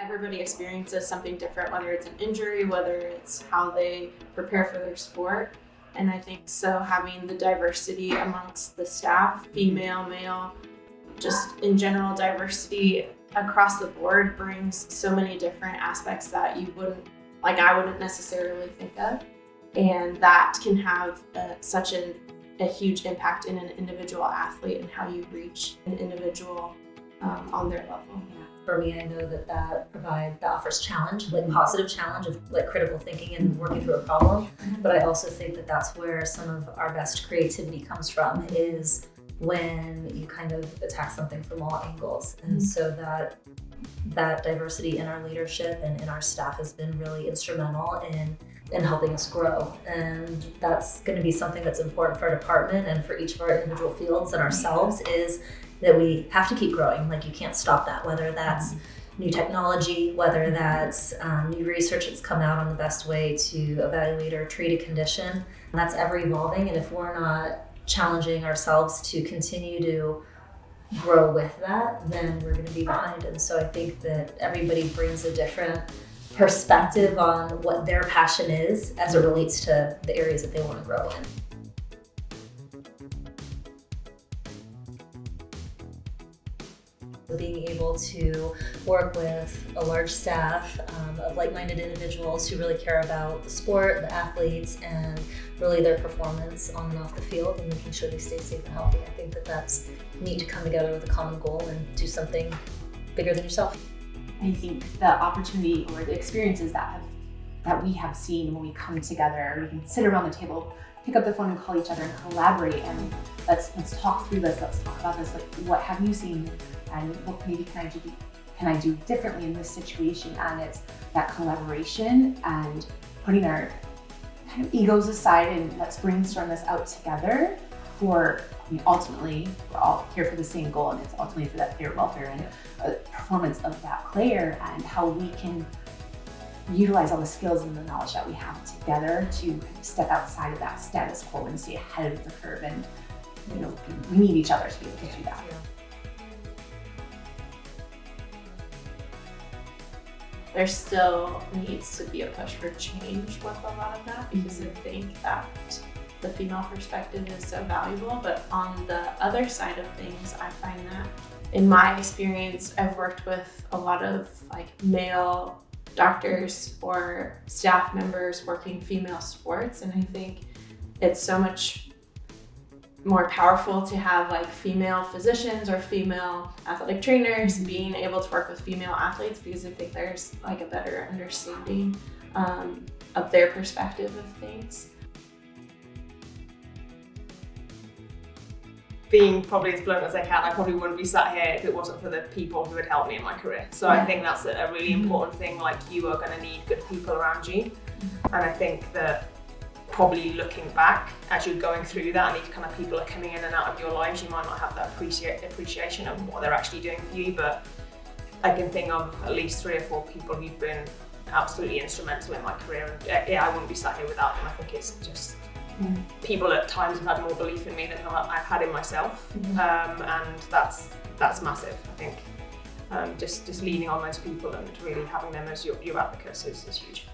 Everybody experiences something different, whether it's an injury, whether it's how they prepare for their sport. And I think so having the diversity amongst the staff, female, male, just in general diversity across the board brings so many different aspects that I wouldn't necessarily think of. And that can have such a huge impact in an individual athlete and how you reach an individual on their level. For me, I know that offers challenge, like positive challenge of like critical thinking and working through a problem. But I also think that that's where some of our best creativity comes from, is when you kind of attack something from all angles. And so that diversity in our leadership and in our staff has been really instrumental in helping us grow. And that's going to be something that's important for our department and for each of our individual fields and ourselves, is that we have to keep growing. Like, you can't stop that, whether that's new technology, whether that's new research that's come out on the best way to evaluate or treat a condition. That's ever evolving, and if we're not challenging ourselves to continue to grow with that, then we're going to be behind. And so I think that everybody brings a different perspective on what their passion is as it relates to the areas that they want to grow in. Being able to work with a large staff of like-minded individuals who really care about the sport, the athletes, and really their performance on and off the field, and making sure they stay safe and healthy. I think that that's neat to come together with a common goal and do something bigger than yourself. I think the opportunity or the experiences that we have seen when we come together, we can sit around the table, pick up the phone and call each other and collaborate, and let's talk through this, let's talk about this, like, what have you seen and what maybe can I do differently in this situation? And it's that collaboration and putting our kind of egos aside and let's brainstorm this out together ultimately we're all here for the same goal, and it's ultimately for that player welfare and performance of that player, and how we can utilize all the skills and the knowledge that we have together to step outside of that status quo and stay ahead of the curve. And we need each other to be able to do that. There still needs to be a push for change with a lot of that, because I think that the female perspective is so valuable. But on the other side of things, I find that in my experience, I've worked with a lot of male doctors or staff members working female sports, and I think it's so much more powerful to have female physicians or female athletic trainers being able to work with female athletes, because I think there's a better understanding of their perspective of things. Being probably as blunt as I can, I probably wouldn't be sat here if it wasn't for the people who had helped me in my career. So I think that's a really important thing. You are going to need good people around you. And I think that probably looking back as you're going through that, and these kind of people are coming in and out of your lives, you might not have that appreciation of what they're actually doing for you. But I can think of at least 3 or 4 people who've been absolutely instrumental in my career. And I wouldn't be sat here without them. I think it's just people at times have had more belief in me than I've had in myself, and that's massive. I think just leaning on those people and really having them as your advocates is huge.